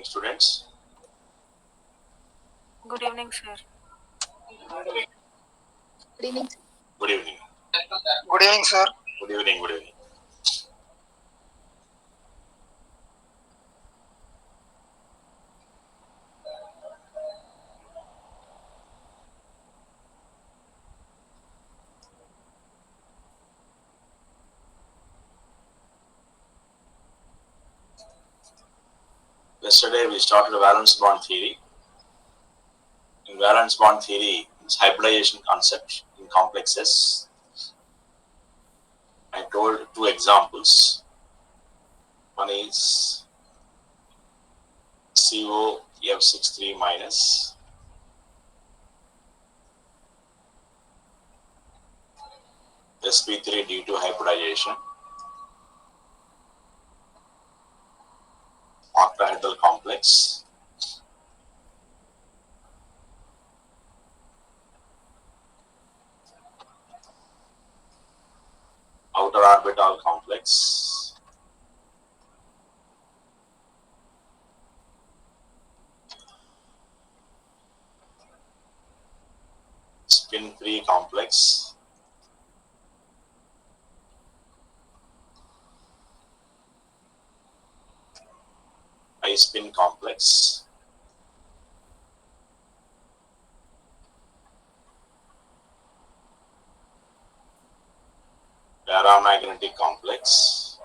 evening, students. Good evening, sir. Good evening. Good evening. Good evening, sir. Good evening. Good evening. Yesterday we started valence bond theory. In valence bond theory, it's hybridization concept in complexes. I told two examples. One is COF63 minus sp3 due to hybridization, octahedral complex. Outer orbital complex. Spin-free complex. High spin complex. Paramagnetic complex.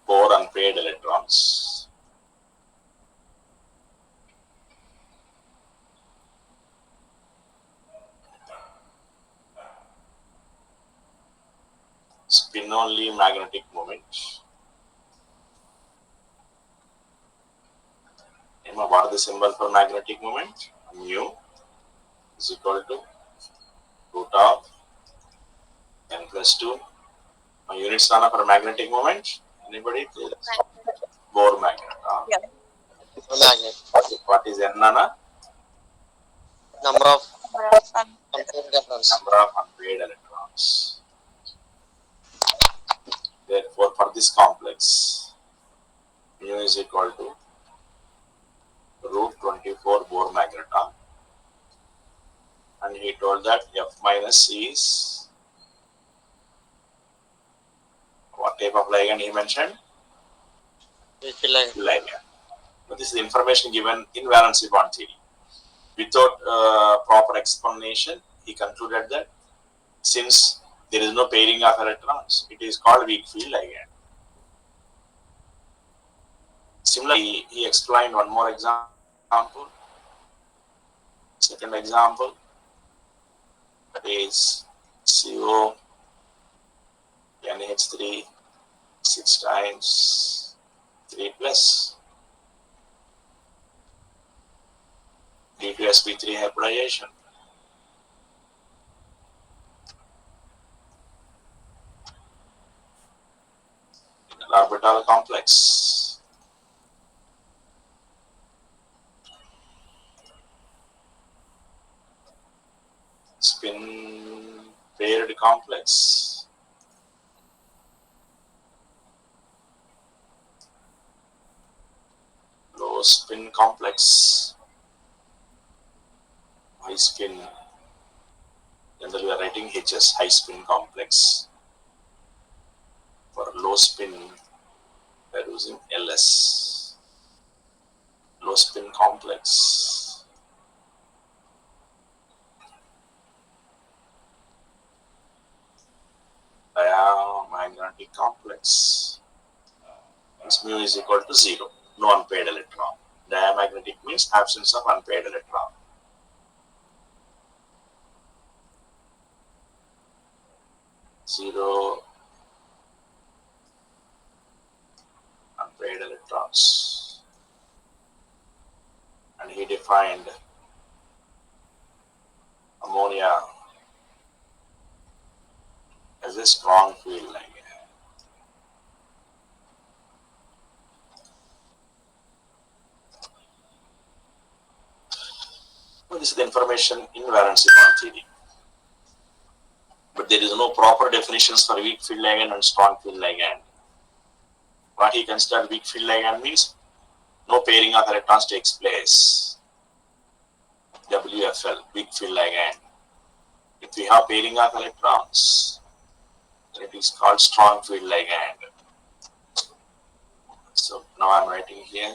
Four unpaired electrons. Spin only magnetic moment. What is the symbol for magnetic moment? Mu is equal to root of n plus 2. My units are for magnetic moment. Anybody? Bohr magnet. Yeah. Magnet. What is n, Nana? Number of unpaired electrons. Number of unpaired electrons. Therefore, for this complex, mu is equal to root 24 Bohr magneton. And he told that F minus is what type of ligand he mentioned? Ligand. But this is information given in valency bond theory. Without proper explanation, he concluded that since there is no pairing of electrons, it is called weak field ligand. Similarly, he explained one more example. Second example, that is CO NH3 6 times 3 plus due to sp3 hybridization. Orbital complex. Spin paired complex. Low spin complex. High spin. Generally we are writing HS, high spin complex. For low spin, we are using LS. Low spin complex. Diamagnetic complex. Means mu is equal to 0. No unpaired electron. Diamagnetic means absence of unpaired electron. Zero unpaired electrons. And he defined ammonia as a strong field ligand. So this is the information in valency bond theory. but there is no proper definitions for weak field ligand and strong field ligand. What he considered weak field ligand means no pairing of electrons takes place. WFL, weak field ligand. If we have pairing of electrons, then it is called strong field ligand. So now I am writing here.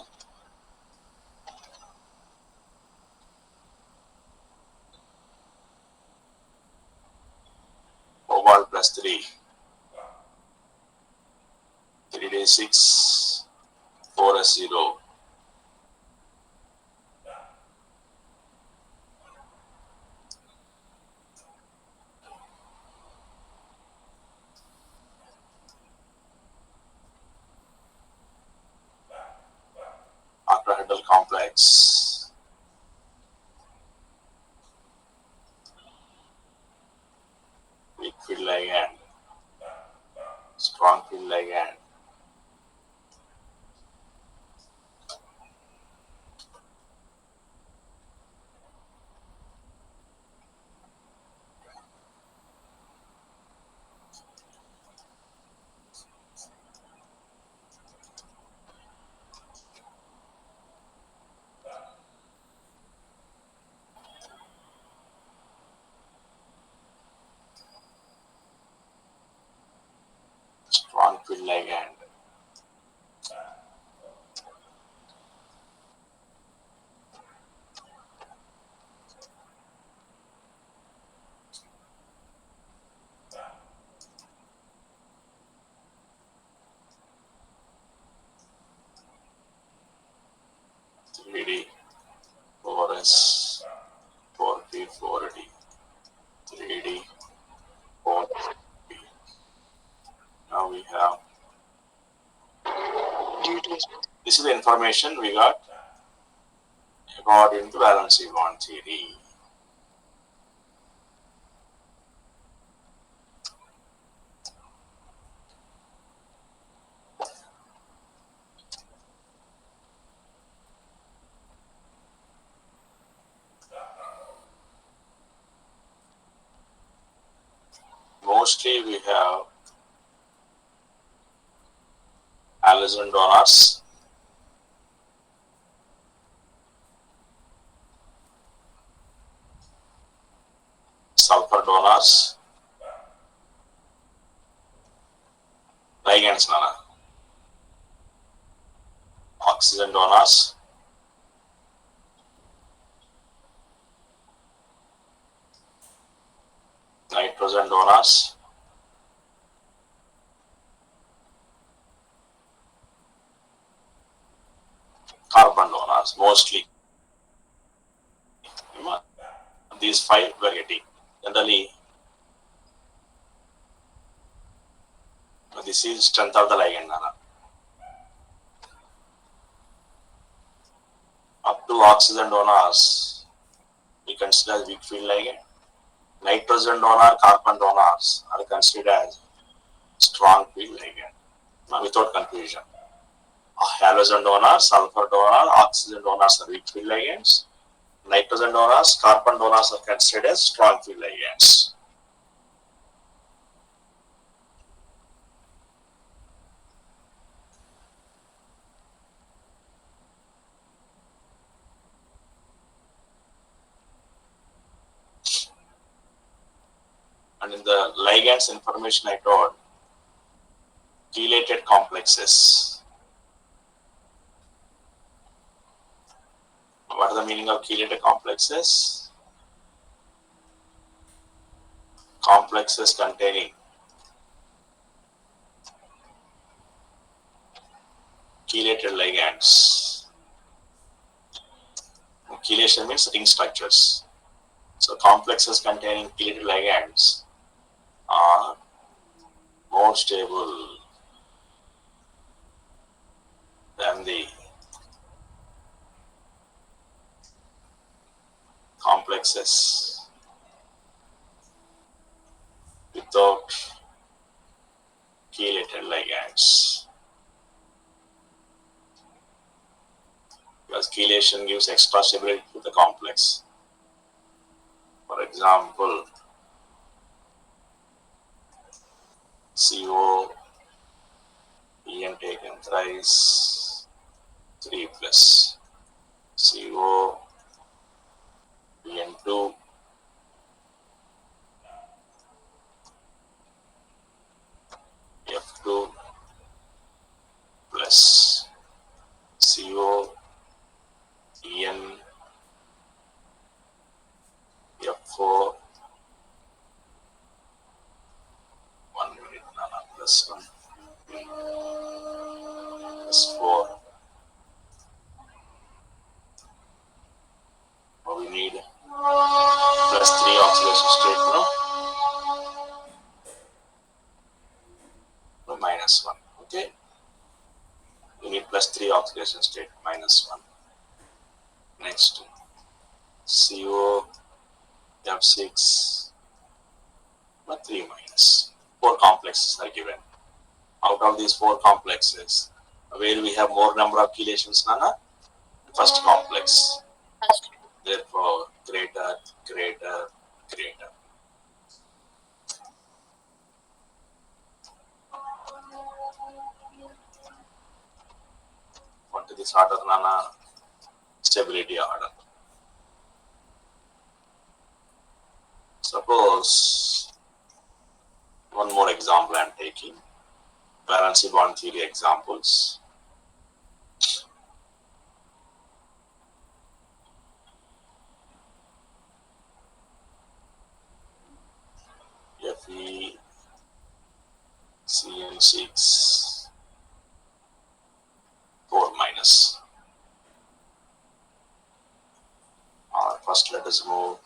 Cobalt plus 3. 3d6, 4s0. Octahedral complex. Weak field ligand. Strong field ligand. Strong field ligand. Three D, 4s, 4p, 4d, 3d, 4d. Now we have. This is the information we got according to valency bond theory. Mostly we have halogen donors, sulfur donors, ligands nana, oxygen donors, nitrogen donors, carbon donors, mostly. These 5 we are getting. Generally, this is strength of the ligand nana. Up to oxygen donors, we consider as weak field ligand. Nitrogen donor, carbon donors are considered as strong field ligand. Now, without confusion. Halogen donors, sulfur donor, oxygen donors are weak field ligands. Nitrogen donors, carbon donors are considered as strong field ligands. And in the ligands information I told, chelated complexes. What is the meaning of chelated complexes? Complexes containing chelated ligands. Chelation means ring structures. So complexes containing chelated ligands are more stable than the complexes without chelated ligands. Because chelation gives extra stability to the complex. For example, CO En taken thrice 3 plus CO En2 F2 plus CO En F4 1 minute nana plus 1 plus 4. We need plus 3 oxidation state, no minus 1. Okay, we need plus 3 oxidation state minus 1. Next CO F6 but 3 minus 4 complexes are given. Out of these 4 complexes, where we have more number of chelations, nana? First complex. Therefore, greater, greater, greater. What is this order, nana? Stability order. Suppose one more example I am taking. Valency bond theory examples. Fe CN6 4 minus. First let us move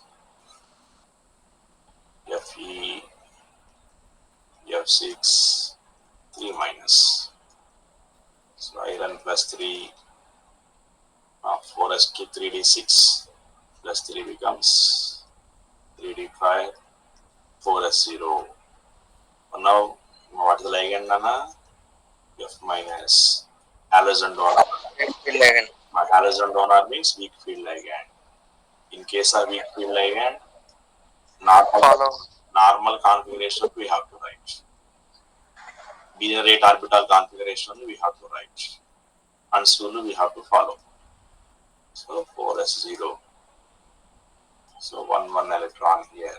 Fe F6 3 minus. So iron plus 3 4s2 3d6 plus 3 becomes 3d5 4s0. Now what is the ligand, nana? F minus halogen donor. Halogen donor means weak field ligand. In case of weak field ligand, normal configuration we have to write. Degenerate orbital configuration we have to write. And soon we have to follow. So 4s0. So 1 electron here.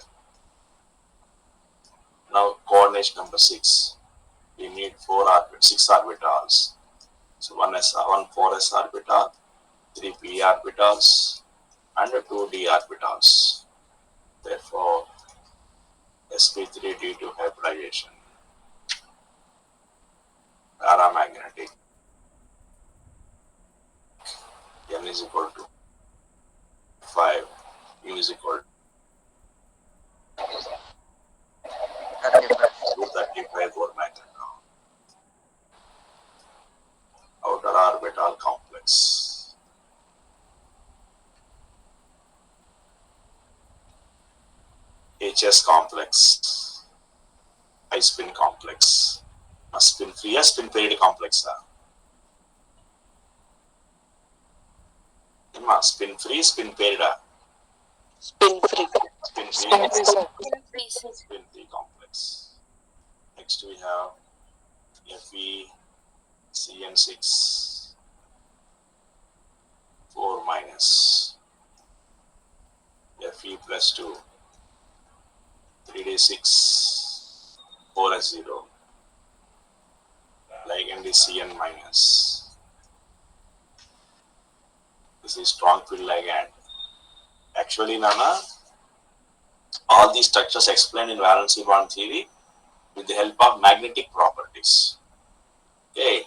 Now coordination number 6. We need 6 orbitals. So 1 4s orbital, 3 p orbitals, and 2 d orbitals. Therefore, sp3d2 hybridization. Paramagnetic. N is equal to 5. U is equal to 35 Bohr magnetron. Outer orbital complex. HS complex. High spin complex. Spin free, spin paired complex. Spin free, spin paired. Spin free. Spin Spin free, free. spin free complex. Next we have Fe CN6 4 minus. Fe plus 2 3d6 4s0. Ligand is Cn minus. This is strong field ligand. Actually, nana, all these structures explained in valency bond theory with the help of magnetic properties. Okay,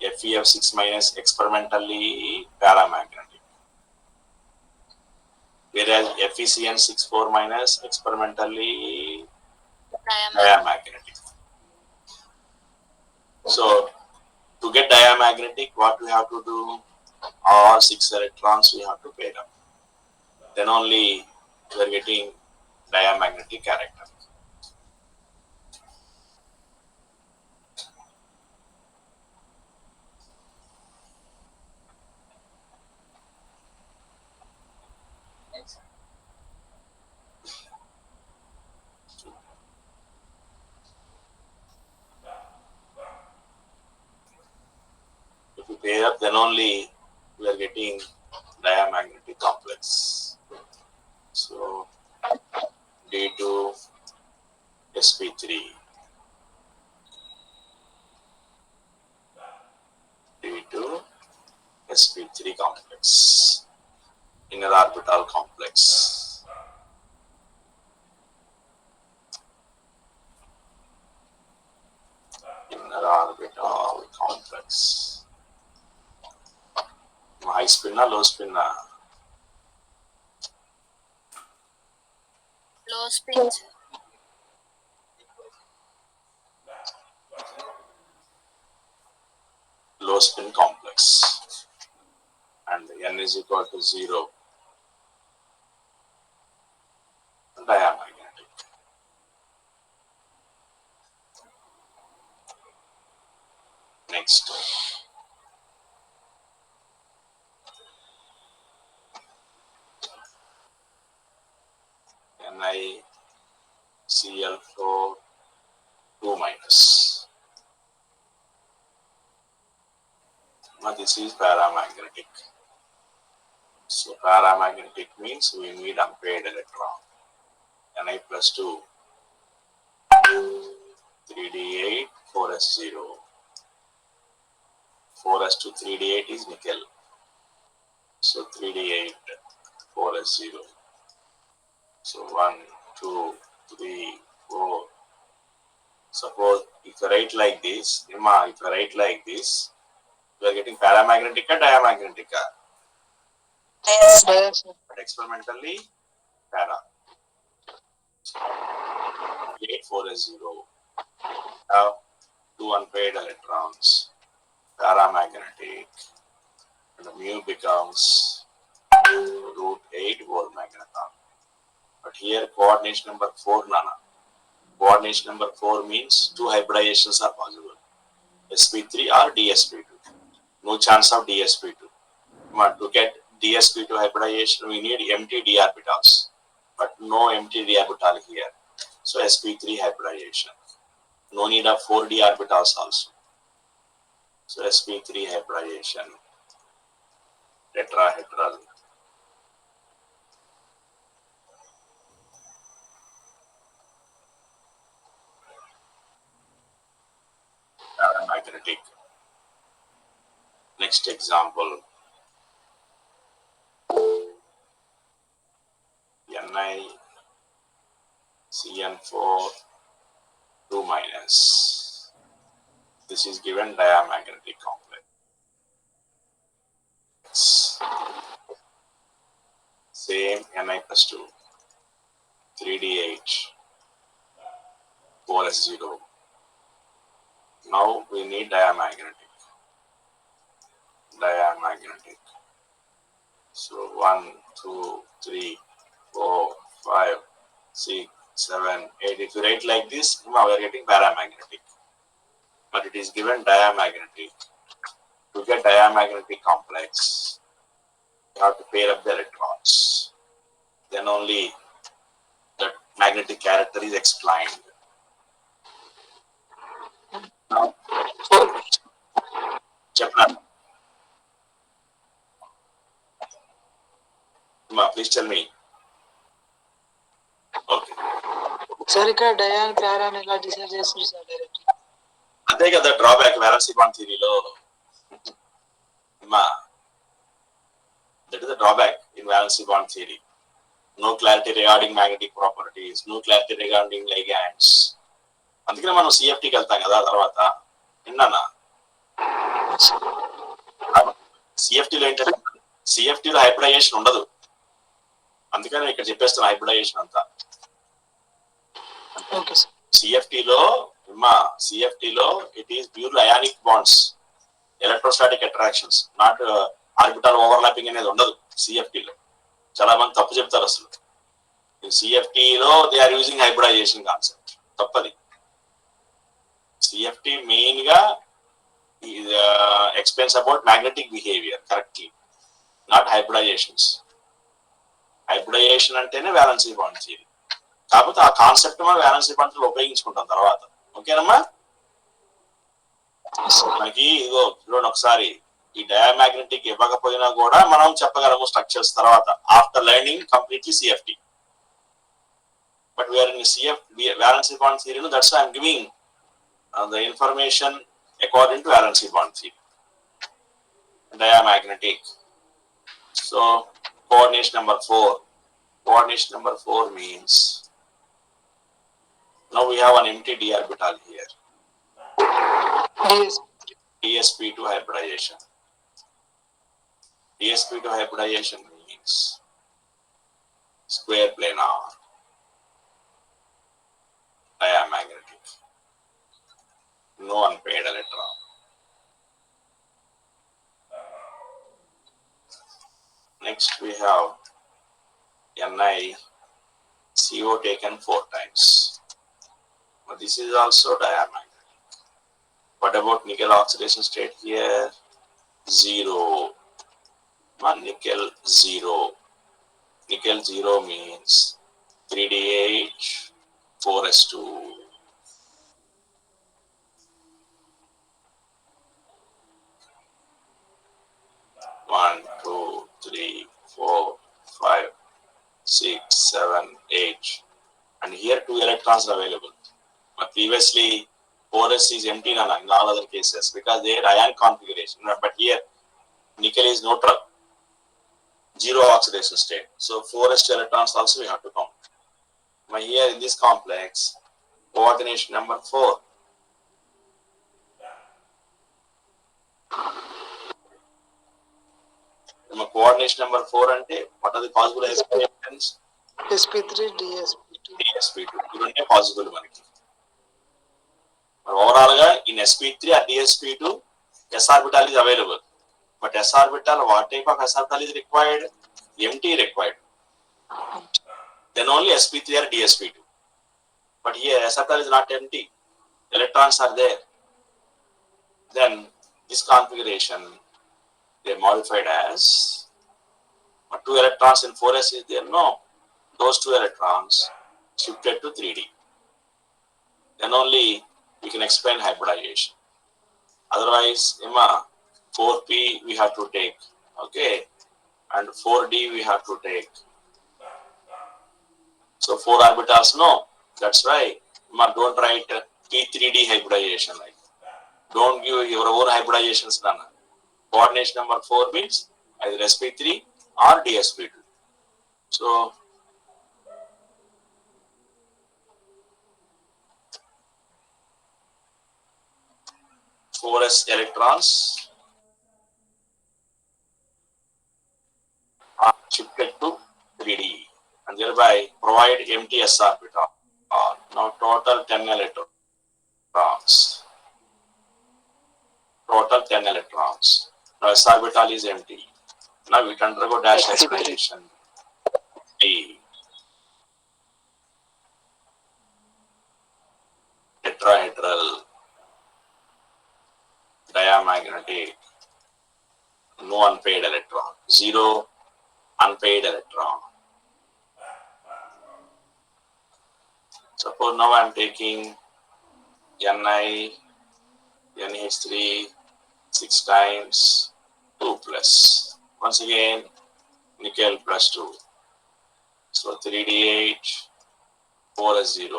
FeF6 minus experimentally paramagnetic, whereas FeCN6 4 minus experimentally diamagnetic. So, to get diamagnetic, what we have to do? All 6 electrons we have to pair up. Then only we are getting diamagnetic character. only we are getting diamagnetic complex. So D2 sp3, D2 sp3 complex, inner orbital complex. Inner orbital complex. High spin na low spin na? Low spin. Low spin complex, and n is equal to 0. Diamagnetic. Next, NiCl4 2 minus. Now this is paramagnetic. So paramagnetic means we need unpaired electron. Ni plus 2, 3d8, 4s0. 4s2, 3d8 is nickel. So 3d8, 4s0. So 1, 2, 3, 4. Suppose if I write like this, if I write like this, we are getting paramagnetic or diamagnetic? Yes. But experimentally, para. 8, 4s0. Have 2 unpaired electrons. Paramagnetic. And the mu becomes root 8 volt magneton. But here coordination number 4, Nana. Coordination number 4 means 2 hybridizations are possible. sp3 or dsp2. No chance of dsp2. To get dsp2 hybridization, we need empty d orbitals. But no empty d orbital here. So sp3 hybridization. No need of 4d orbitals also. So sp3 hybridization. Tetrahedral. Paramagnetic. Next example. NiCN4 2 minus. This is given diamagnetic complex. Same Ni plus 2, 3d8, 4s0. Now we need diamagnetic. Diamagnetic. So 1, 2, 3, 4, 5, 6, 7, 8. If you write like this, we are getting paramagnetic. But it is given diamagnetic. To get diamagnetic complex, you have to pair up the electrons. Then only the magnetic character is explained. Now, Chapter. Please tell me. Okay. Sir ఇక్కడ డయాన్ ప్యారాన్ ఎలా decide చేస్తారు sir direct అదే కదా drawback valency bond థియరీలో that is the drawback in valency bond theory. No clarity regarding magnetic properties, no clarity regarding ligands. అందుకనే మనం సిఎఫ్టీకి వెళ్తాం కదా తర్వాత విన్నానా సిఎఫ్టీలో ఏంటంటే సిఎఫ్టీలో హైబ్రిడైజేషన్ ఉండదు. అందుకని ఇక్కడ చెప్పేస్తున్నా హైబ్రిడైజేషన్ అంతా. ఓకే సార్ సిఎఫ్టీలో it is pure ionic bonds, electrostatic attractions, not orbital overlapping అనేది ఉండదు సిఎఫ్టీలో. చాలా మంది తప్పు చెప్తారు అసలు. సిఎఫ్టీలో they are using hybridization concept, తప్పది. సిఎఫ్టీ మెయిన్ గా explains about magnetic behaviour correctly, not hybridizations. Hybridization అంటేనే వ్యాలెన్సీ బాండ్ థియరీ. కాకపోతే ఆ కాన్సెప్ట్ మనం వ్యాలెన్సీ బాండ్స్ ఉపయోగించుకుంటాం తర్వాత. ఓకేనమ్మా? మనకి ఇదిగో చూడండి ఒకసారి, ఈ డయామాగ్నెటిక్ ఇవ్వకపోయినా కూడా మనం చెప్పగలము స్ట్రక్చర్స్ తర్వాత after learning completely CFT. But we are in CF valency bond theory, that's why I'm giving the information according to valency bond theory. Diamagnetic. So coordination number 4. Coordination number 4 means now we have an empty d orbital here. dsp2 hybridization. dsp2 hybridization means square planar diamagnetic, no unpaired electron. Next we have NiCO taken 4 times. But this is also diamagnetic. What about nickel oxidation state here? 0. Nickel 0. Nickel 0 means 3DH 4s2. 1, 2, 3, 4, 5, 6, 7, 8. And here 2 electrons are available. But previously 4s is empty in all other cases because they are ion configuration. But here nickel is neutral, 0 oxidation state. So 4s2 electrons also we have to count. But here in this complex, coordination number 4. Coordination number 4 ante what are the possible explanations? sp3 dsp2 dsp2 ఇవన్నీ possible మనకి. Overall గా in sp3 or dsp2 s orbital is available, but s orbital, what type of s orbital is required? Empty required, then only sp3 or dsp2. But here s orbital is not empty, electrons are there. Then this configuration they modified as 2 electrons in 4s is there? No, those 2 electrons shifted to 3d. Then only we can explain hybridization. Otherwise, 4p we have to take, okay, and 4d we have to take. So 4 orbitals, no. That's why don't write p3d hybridization. Like, don't give your own hybridizations. None. Coordination number 4 means either sp3 or dsp2. So 4s electrons are shifted to 3d and thereby provide empty s orbital. Now total 10 electrons. Total 10 electrons. Now s orbital is empty. Now we can undergo dash hybridization. D. Tetrahedral diamagnetic, no unpaired electron, 0 unpaired electron. Suppose now I am taking Ni, NH3 6 times 2 plus. Once again, nickel plus 2. So 3DH 4s0.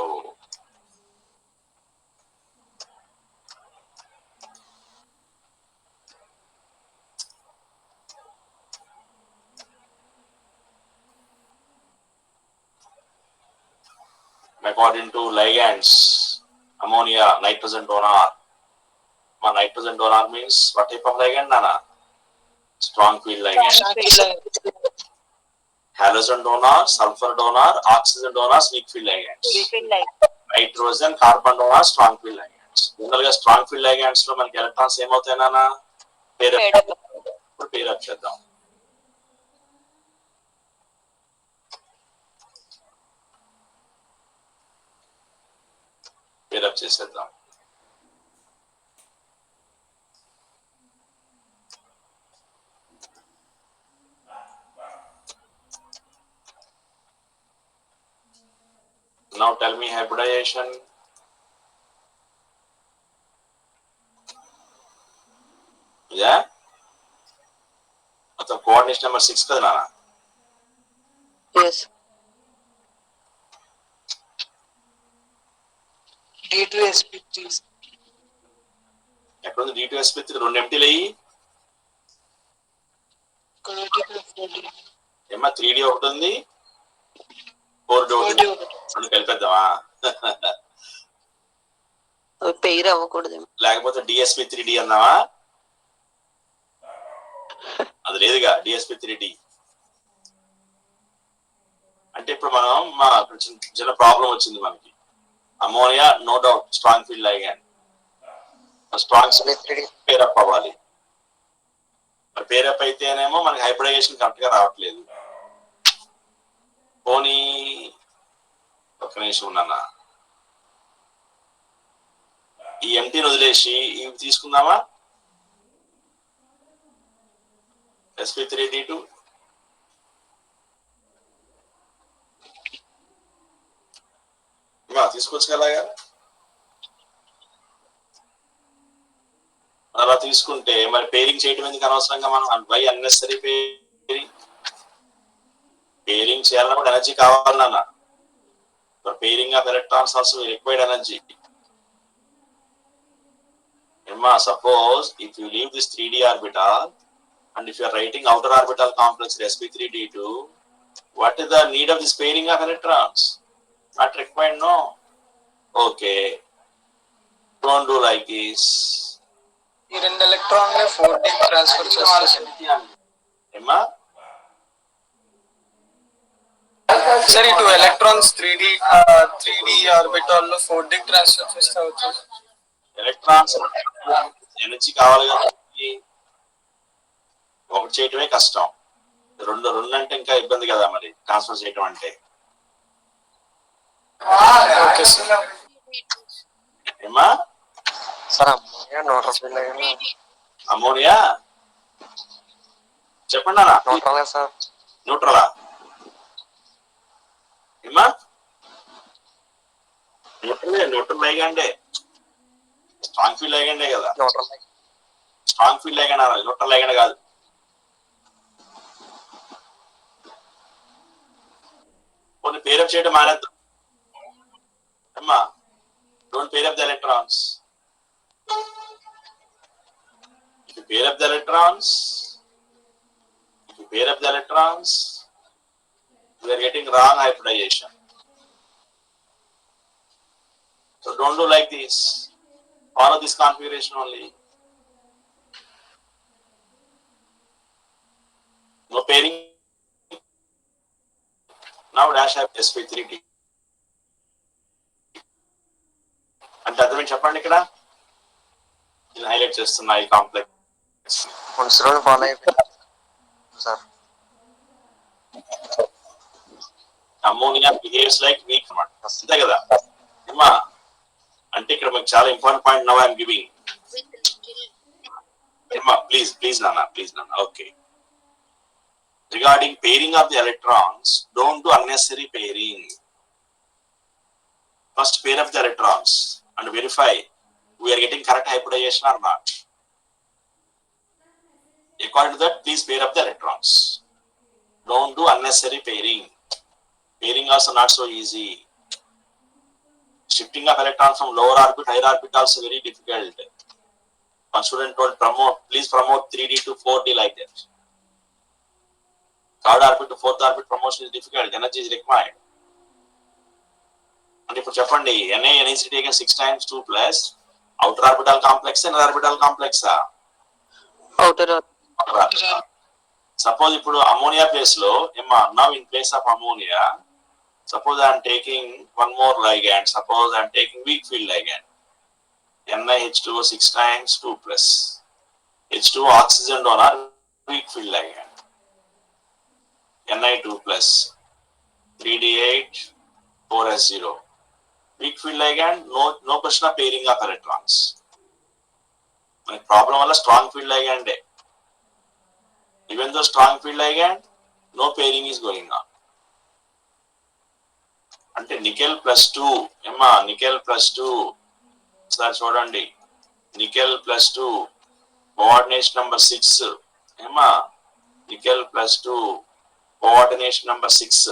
According to ligands, ammonia, nitrogen donor. Nitrogen donor means what type of ligand, Nana? Strong field ligand. Halogen donor, sulfur donor, oxygen donors, weak field ligands. Nitrogen, carbon donor, strong field ligands. General గా strong field ligands లో మనకి electrons ఏమవుతాయి నాన్న? ఇప్పుడు పేరు చేద్దాం. పేరు చేసేద్దాం. Now tell me hybridization. Yeah? Coordination number 6 కదా నాన్న. ఎస్ D2sp3 ఎక్కడ ఉంది D2sp3? 2 ఎంటీలు అయ్యి ఏమా 3D ఒకటి ఉంది, 4D ఒకటి ఉంది. రెండు కలిపేద్దామా? పేరు అవ్వకూడదు. లేకపోతే DSP3D అన్నావా? అది లేదుగా DSP3D. అంటే ఇప్పుడు మనం చిన్న ప్రాబ్లం వచ్చింది మనకి. Ammonia no doubt strong field ligand, strong pair up అవ్వాలి. మరి పేరప్ అయితేనేమో మనకి హైబ్రిడైజేషన్ కరెక్ట్ గా రావట్లేదు. పోనీ ఒక్క నిమిషం ఉన్నానా, ఈ ఎంటీని వదిలేసి ఇవి తీసుకుందామా? sp3d2 తీసుకోవచ్చు కదా. అలా తీసుకుంటే మరి పేరింగ్ చేయడం ఎందుకు అనవసరంగా మనం? Why unnecessary pairing? పేరింగ్ చేయాలన్నప్పుడు ఎనర్జీ కావాలన్నా. Pairing of electrons also required energy. Suppose if you leave this 3D orbital and if you are writing outer orbital complex sp3d2, what is the need of this pairing of electrons? Not required, no. Okay, don't do like this. ఈ 2 ఎలక్ట్రాన్లే 4D transfer చేస్తారు. ఏమా సరే, 2 electrons 3D orbital లో 4D transfer చేస్తే అవుతుంది. Electrons energy కావాలి కదా, ఒకటి చేయటమే కష్టం. రెండు అంటే ఇంకా ఇబ్బంది కదా మరి ట్రాన్స్ఫర్ చేయటం అంటే. ఏమా sir ammonia neutral field ligand. Ammonia చెప్పండి అన్న. Neutral sir. న్యూట్రలా? ఏమా న్యూట్రల్ లైగాండే, స్ట్రాంగ్ ఫీల్డ్ లైగాండే కదా. న్యూట్రల్ స్ట్రాంగ్ ఫీల్డ్ లైగాండ్ అనాలి, న్యూట్రల్ లైగాండ్ కాదు. కొన్ని పేరప్ చేయడం మానేద్దాం అమ్మా. Don't pair up the electrons. pair up the electrons, we are getting wrong hybridization. So don't do like this. Follow this configuration only. No pairing. Now dash have sp3d. అంటే అర్థం చెప్పండి. ఇక్కడ నేను హైలైట్ చేస్తున్నా ఈ కాంప్లెక్స్. ఫాలో అయిపోయింది sir. Ammonia behaves like week అన్నమాట, అంతే కదా అమ్మా. అంటే ఇక్కడ మీకు చాలా important point now I'm giving. అమ్మా ప్లీజ్ నాన్న. Okay, regarding pairing of the electrons, don't do unnecessary pairing. First pair up the electrons and verify we are getting correct hybridization or not. According to that, please pair up the electrons. Don't do unnecessary pairing. Pairing also not so easy. Shifting of electrons from lower orbit, higher orbit also very difficult. One student told please promote 3D to 4D like that. Third orbit to fourth orbit promotion is difficult. Energy is required. And ఇప్పుడు చెప్పండి, NaNH taken 6 times 2 plus outer orbital complex and inner orbital complex. outer Suppose ఇప్పుడు ammonia place లో now in place of ammonia, suppose I am taking one more ligand. Suppose I am taking weak field ligand, NiH2O 6 times 2 plus H2O oxygen donor, weak field ligand, Ni2 plus 3D8 4S0. Weak field ligand, no question of pairing of electrons. My problem వల్ల strong field ligand. Even though strong field ligand, no pairing is going on. అంటే nickel plus 2 nickel plus 2 sir చూడండి, nickel plus 2 coordination number 6 nickel plus 2, coordination number 6,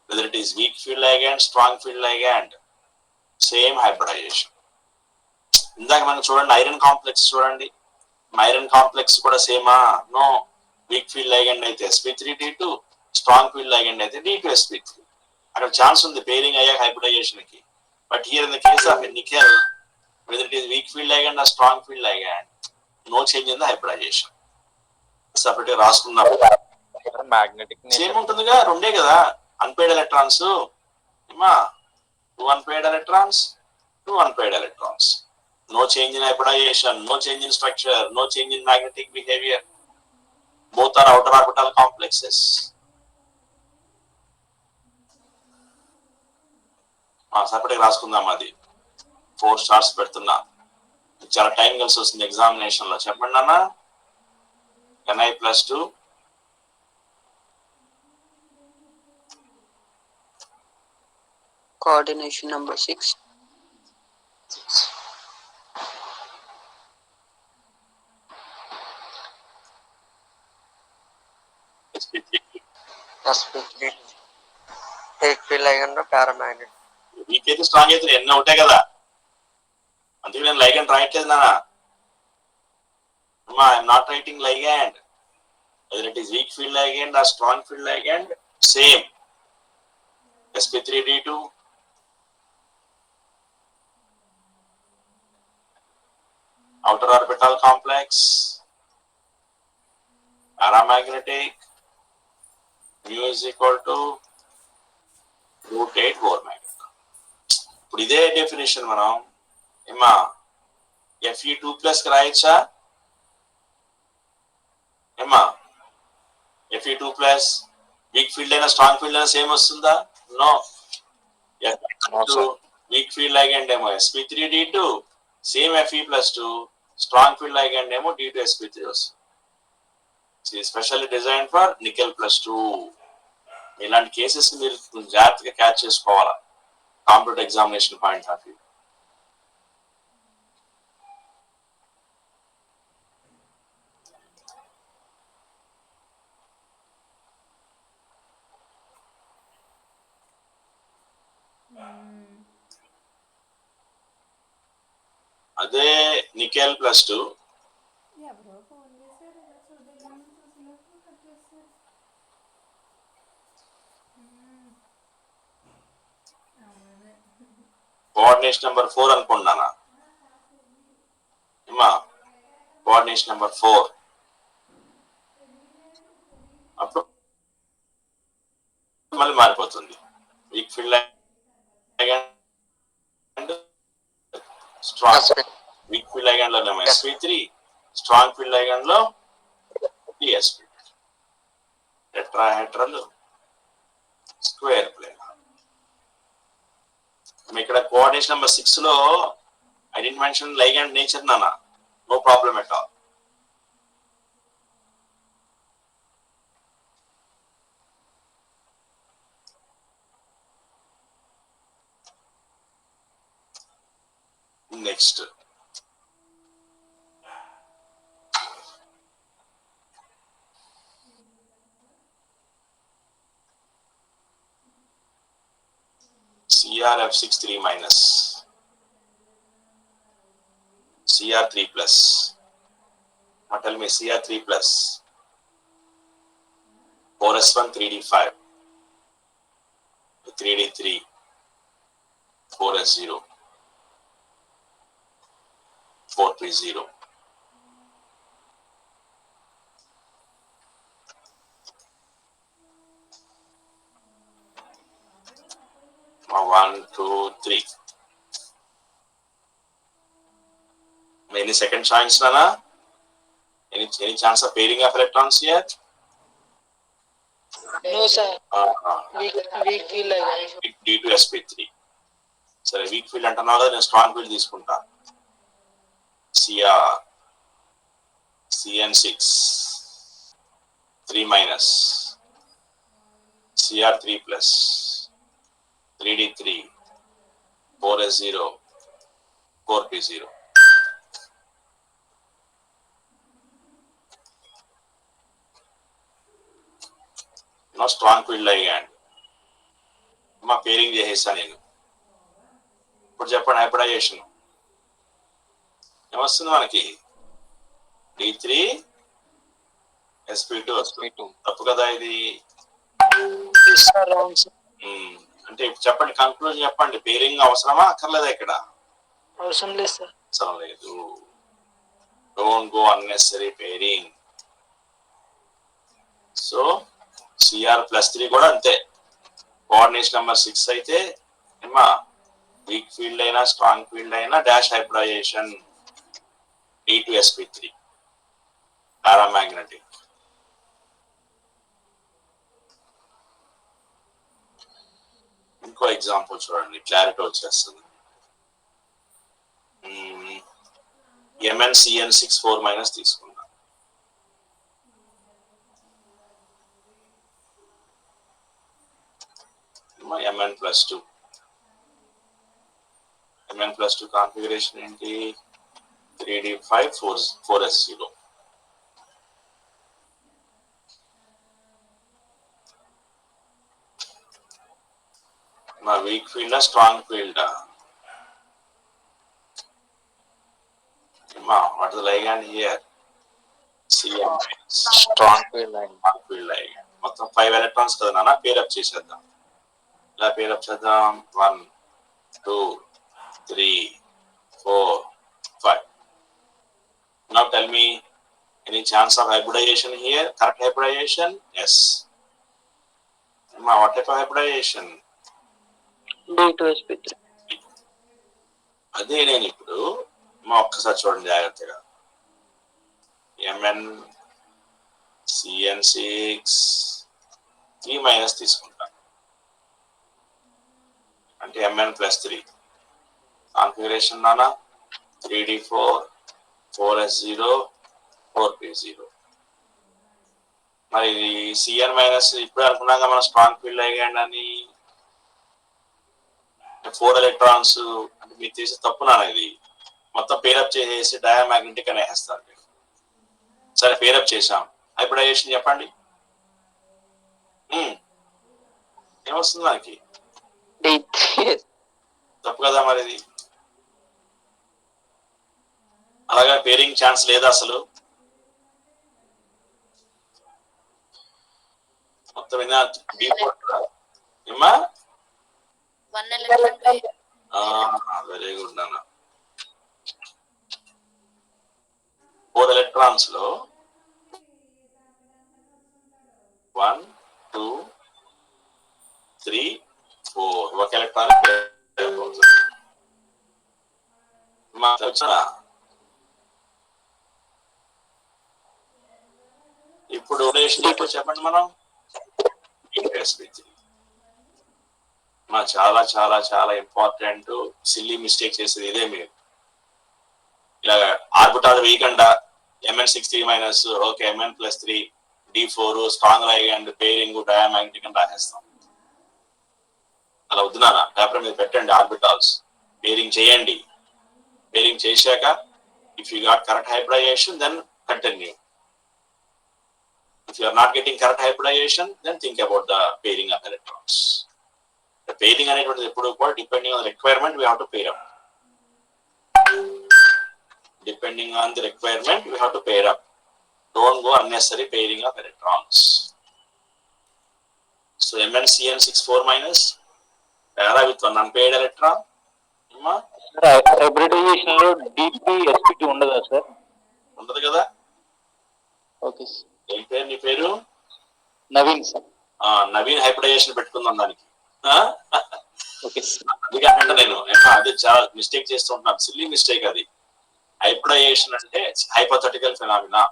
whether it is weak field ligand, strong field ligand, same hybridization. ఇందాక మనం చూడండి iron complex చూడండి, iron complex కూడా సేమా? No. Week field ligand అయితే sp3d2, strong field ligand అయితే d2sp3. అక్కడ chance ఉంది pairing అయ్యాక హైబ్రిడైజేషన్ కి. But here in the case of nickel, whether it is weak field ligand or strong field ligand, no change in the hybridization. Separate గా రాసుకున్నాం. Magnetic same ఉంటుందిగా, రెండే కదా అన్పేడ్ ఎలక్ట్రాన్స్. ఏమా 2 unpaired electrons, 2 unpaired electrons. No change in hybridization, no change in structure, no change in magnetic behavior. Both are outer orbital complexes. Separate రాసుకుందాం. అది 4 stars పెడుతున్నా. చాలా టైం కలిసి వస్తుంది ఎగ్జామినేషన్ లో. చెప్పండి అన్న. Ni+2 coordination number 6, sp3 weak field ligand paramagnetic. Week అయితే స్ట్రాంగ్ అయితే ఎన్నో ఉంటాయి కదా, అందుకే నేను లైగండ్ రాయట్లేదు నాన్న. I'm not writing ligand. whether it is weak field ligand or strong field ligand, same. sp3d2, outer orbital complex, paramagnetic, mu is equal to √8 Bohr magnet. ఇప్పుడు ఇదే డెఫినేషన్ మనం ఏమా Fe2+ కి రాయొచ్చా? ఏమా Fe2+ వీక్ ఫీల్డ్ అయినా strong field అయినా same వస్తుందా? No. Week field ligand ఏమో sp3d2, same Fe+2, strong field ligand ఏమో d2sp3 వస్తుంది. స్పెషల్లీ డిజైన్ ఫర్ నికెల్+2. ఇలాంటి కేసెస్ మీరు జాగ్రత్తగా క్యాచ్ చేసుకోవాలా competitive examination point of view. అదే నికెల్+2 కోఆర్డినేషన్ నెంబర్ 4 అనుకున్నానా? ఏమా కోఆర్డినేషన్ నెంబర్ 4 అప్పుడు మళ్ళీ మారిపోతుంది. Weak field ligand, strong weak field ligand లో sp3, స్ట్రాంగ్ ఫీల్డ్ లైగండ్ లో dsp. Tetrahedral square plane. ఇక్కడ కోఆర్డినేషన్ నెంబర్ 6 లో I did mention ligand nature నానా, no problem at all. Next CrF6 3-, Cr3+. Now tell me Cr3+, 4s1 3d5, 3d3, 4s0, 4p0. Now 1, 2, 3. Any second chance, Nana? Any chance of pairing of electrons here? no sir, weak field ligand, d2sp3. సరే week field అంటున్నావు కదా, నేను strong field తీసుకుంటా. Cr, Cn6 3-, Cr3+, 3d3, 4s0, 4p0. No strong field ligand. మా pairing చేసేస్తా నేను. ఇప్పుడు చెప్పండి హైబ్రిడైజేషన్ ఏమొస్తుంది మనకి? D3sp2 వస్తుంది. తప్పు కదా ఇది? అంటే ఇప్పుడు చెప్పండి, కంక్లూజన్ చెప్పండి. పేరింగ్ అవసరమా అక్కర్లేదా? ఇక్కడ అవసరం లేదు సార్. అవసరం లేదు. Don't go unnecessary pairing. So CR+3 కూడా అంతే. కోఆర్డినేషన్ నెంబర్ 6 అయితే ఏమా వీక్ ఫీల్డ్ అయినా స్ట్రాంగ్ ఫీల్డ్ అయినా డాష్ హైబ్రిడైజేషన్ D2sp3 పారామాగ్నెటిక్. ఇంకో ఎగ్జాంపుల్ చూడండి, క్లారిటీ వచ్చేస్తుంది. MnCn6 4- తీసుకుందాం. Mn+2 కాన్ఫిగరేషన్ ఏంటి? 3d5 4s0. మా వీక్ ఫీల్డా స్ట్రాంగ్ ఫీల్డా? What the ligand here? Cn strong field line. Field ligand. మొత్తం 5 ఎలక్ట్రాన్స్ కదా నాన్న. పేరప్ చేసేద్దాం. ఇలా పేరప్ చేద్దాం. 1 2 3 4 5. Now tell me, any chance of hybridization here? Correct hybridization? Yes. What type of hybridization? D2sp3. అదే నేను ఇప్పుడు ఒక్కసారి చూడండి జాగ్రత్తగా. MnCn6 3- తీసుకుంటా. అంటే Mn+3 కాన్ఫిగరేషన్ నానా 3d4 4s0 4p0. మరి Cn- ఇప్పుడు అనుకున్నాక మనం స్ట్రాంగ్ ఫీల్డ్ లైగాండ్ అని 4 ఎలక్ట్రాన్స్ అంటే మీరు చేసే తప్పు నాన్న ఇది. మొత్తం పేరప్ చేసేసి డయామాగ్నెటిక్ అని వేస్తారు మీరు. సరే పేరప్ చేసాం. హైబ్రిడైజేషన్ చెప్పండి. ఏమొస్తుంది మనకి? D3. తప్పు కదా మరి ఇది. అలాగే పేరింగ్ ఛాన్స్ లేదా అసలు? మొత్తం ఏమ్మా? వెరీ గుడ్ నాన్న. 4 ఎలక్ట్రాన్స్ లో 1 2 3 4 ఒక ఎలక్ట్రాన్ వచ్చా. ఇప్పుడు చెప్పండి మనం చాలా చాలా చాలా ఇంపార్టెంట్. సిల్లీ మిస్టేక్ చేసేది ఇదే. మీరు ఇలా ఆర్బిటాల్ వేయకుండా Mn6 3- okay Mn+3 D4 strong ligand pairing diamagnetic అని రాసేస్తాం. అలా వద్దునా, పేపర్ మీద పెట్టండి ఆర్బిటాల్స్, పేరింగ్ చేయండి. పేరింగ్ చేశాక if you got correct hybridisation then continue. If you are not getting correct hybridization, then think about the pairing of electrons. The pairing అనేటువంటిది ఎప్పుడు కూడా depending on the requirement we have to pair up. Depending on the requirement we have to pair up. Don't go unnecessary pairing of electrons. So MnCn6 4- para with one unpaired electron. Hybridisation లో D3sp2 ఉండదా sir? ఉండదు కదా. Okay sir. ఏం పేరు నీ పేరు? Naveen sir. Naveen hybridisation పెట్టుకుందాం దానికి. ఓకే అందుకంటే నేను అది చాలా మిస్టేక్ చేస్తూ ఉంటాను. సిల్లీ మిస్టేక్ అది. హైబ్రిడైజేషన్ అంటే హైపోథెటికల్ ఫినామినా.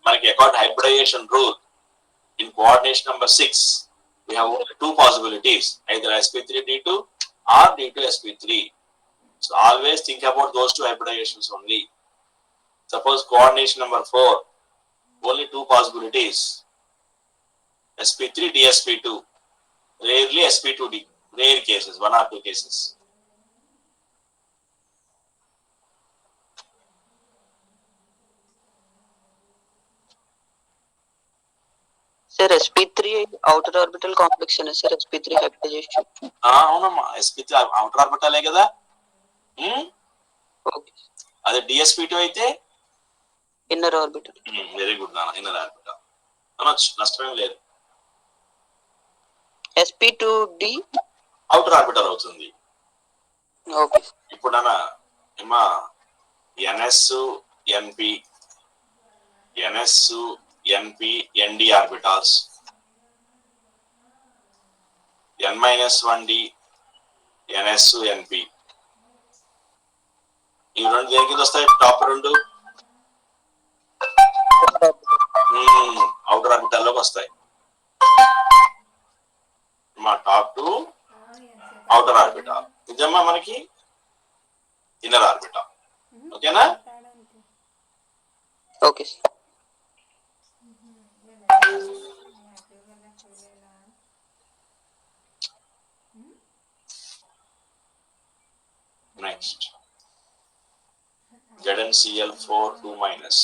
మనకి according hybridisation rule in coordination number 6 we have only 2 possibilities, either sp3d2 or d2sp3. So always think about those 2 hybridizations only. Suppose coordination number 4, only 2 possibilities, sp3 dsp2, rarely sp2d, rare cases, 1 or 2 cases. Sir, sp3 outer orbital complex है sir, sp3 hybridization. అవునమ్మా, sp3 outer ఆర్బిటాలే కదా. Okay. అదే dsp2 అయితే Inner orbital. Very good నాన్న, inner orbital అనొచ్చు, నష్టమేం లేదు. sp2d. Outer orbital అవుతుంది. Okay. ఇప్పుడు అన్న ఏమా ns np ns np nd orbitals, n-1d ns np, ఈ రెండు దేని కింద వస్తాయి? టాప్ రెండు అవుటర్ ఆర్బిటాల్లోకి వస్తాయి. మా టాప్ టు అవుటర్ ఆర్బిటాల్, ఇదమ్మా మనకి ఇన్నర్ ఆర్బిటాల్. ఓకేనా? Okay. Next ZnCl4 2 minus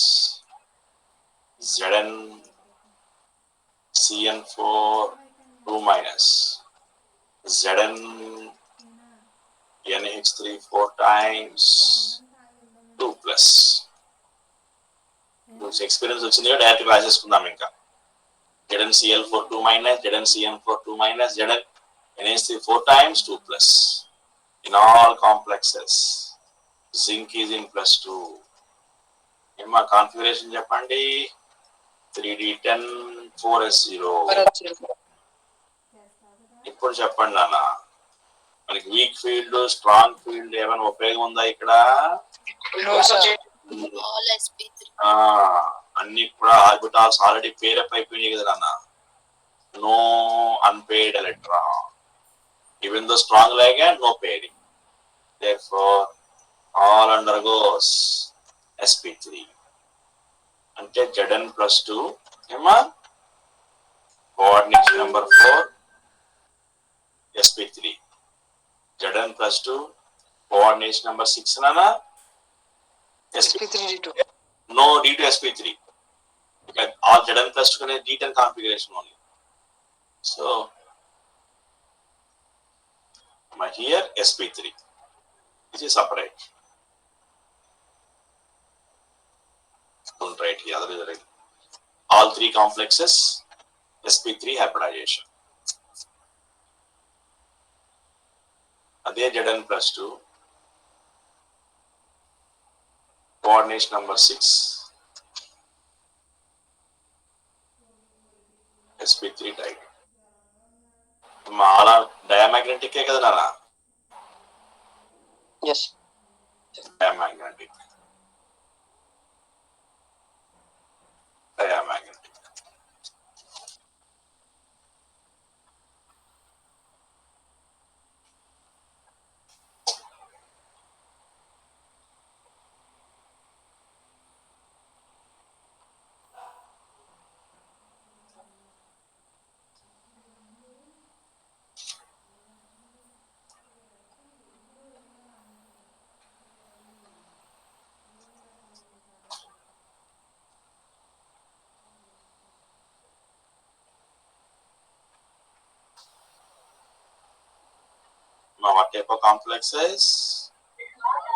ZnCN4 2 minus ZnNH3 4 times 2 plus. Experience వచ్చింది కదా, డైరెక్ట్ రాసేసుకుందాం. ఇంకా ZnCl4 2 minus ZnCN4 2 minus ZnNH3 4 times 2 plus. In all complexes, zinc is in +2. ఏమా configuration చెప్పండి? 3d10 4s0. ఇప్పుడు చెప్పండి నాన్న, మనకి వీక్ ఫీల్డ్ స్ట్రాంగ్ ఫీల్డ్ ఏమైనా ఉపయోగం ఉందా ఇక్కడ? అన్ని కూడా ఆర్బిటాల్స్ ఆల్రెడీ పేరప్ అయిపోయినాయి కదా నాన్న. No unpaired electron, even though strong ligand, no pairing, therefore all undergoes sp3. అంటే Zn+2 ఏమా coordination number 4 sp3, Zn+2 coordination number 6 నానా sp3d2. no d2 sp3, because all Zn+2 అనేది d10 configuration only. So here sp3, this is separate. Don't write here, other is right. All three complexes sp3 hybridization. అదే Zn+2 coordination number 6 sp3 type. మాలా diamagnetic కదా నాన్న, Yes. Diamagnetic what type of complexes?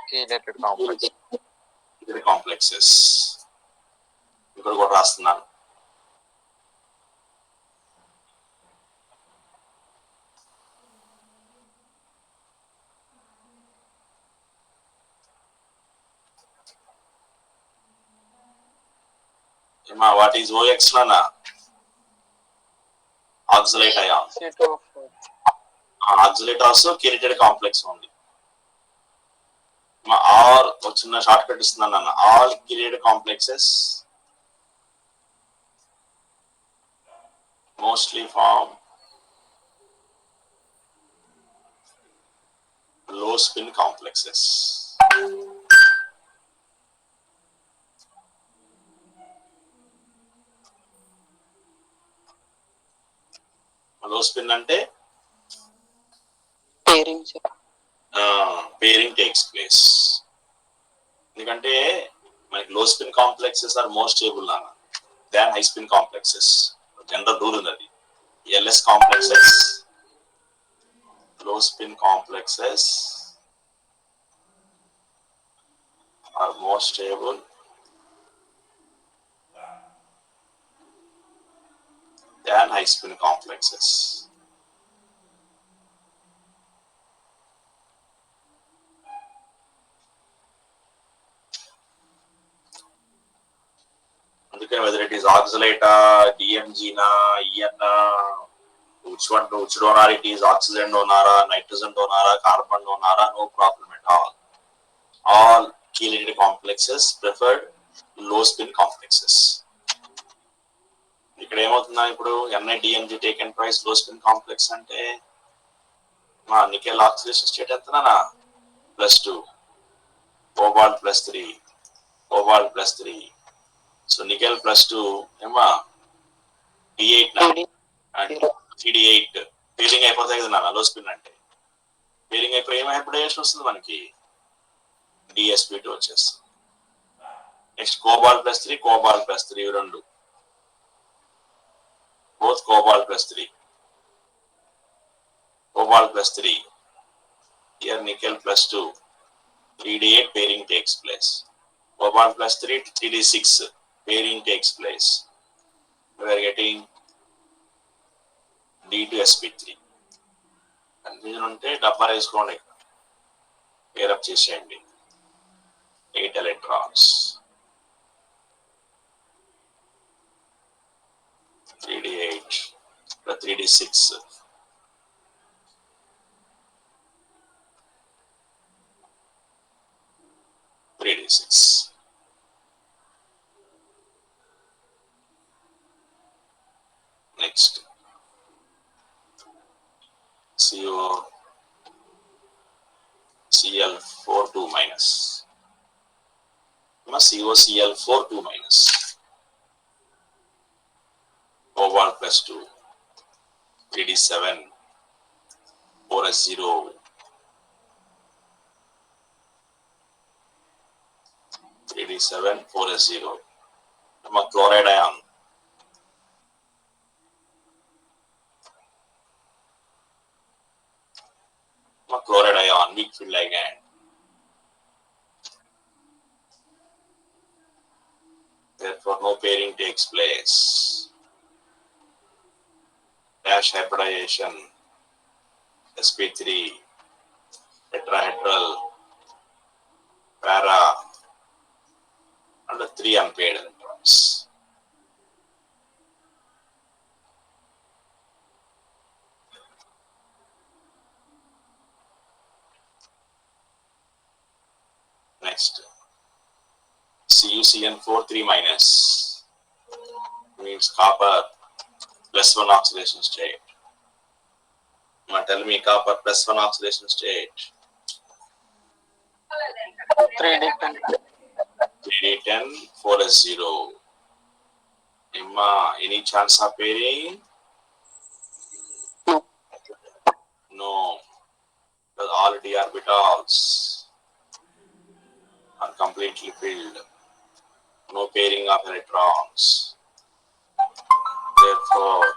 Chelated complex. ఇది complexes. ఇక్కడ కూడా రాస్తున్నాను. What is OX nana? Oxalate ion. Oxalate also chelated complex only. All చిన్న short cut ఇస్తున్నాను అన్న. All chelated complexes mostly form low spin complexes. Low spin అంటే Pairing, sir. Pairing takes place. ఎందుకంటే మనకి low spin complexes are more stable నాన్న than high spin complexes. General rule ఉంది అది. LS complexes, low spin complexes are more stable than high spin complexes. అందుకని whether it is oxalate, DMG, EN, which donor it is, oxygen donor, nitrogen donor, carbon donor, no problem at all. All chelated complexes preferred low spin complexes. ఇక్కడ ఏమవుతుందా ఇప్పుడు NiDMG taken price లో spin complex అంటే మా nickel oxidation state ఎంతనా +2, cobalt +3, cobalt +3. So nickel +2 ఏమా D8 CD8 feeling అయిపోతాయి కదా నాన్న లో స్పిన్ అంటే. ఫీలింగ్ అయిపోయి ఏమో హైబ్రిడైజేషన్ వస్తుంది మనకి, DsP2 వచ్చేస్తుంది. నెక్స్ట్ కోబాల్ట్ +3, కోబాల్ట్ +3 ఇవి రెండు, both cobalt +3, cobalt +3, here nickel +2, 3D8 pairing takes place. Cobalt +3 to 3D6 pairing takes place. We are getting D to sp3. Confusion ఉంటే డబ్బా వేసుకోండి, పేర్ అప్ చేసేయండి. 8 electrons, 3D8 plus 3D6, 3D6. Next, COCl4 2 minus, COCl4 2 minus, cobalt +2, 3D7, 4s0, 3D7, 4s0, chloride ion, chloride ion, weak field ligand. Therefore, no pairing takes place. Dash hybridization, sp3, tetrahedral, para, and 3 unpaired electrons. Next, CuCN4 3 minus means copper +1 oxidation state. Now tell me copper +1 oxidation state. 3D10. 3D10, 4s0. Emma, any chance of pairing? No. Because all d orbitals are completely filled. No pairing of electrons. Therefore,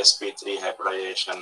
sp3 hybridization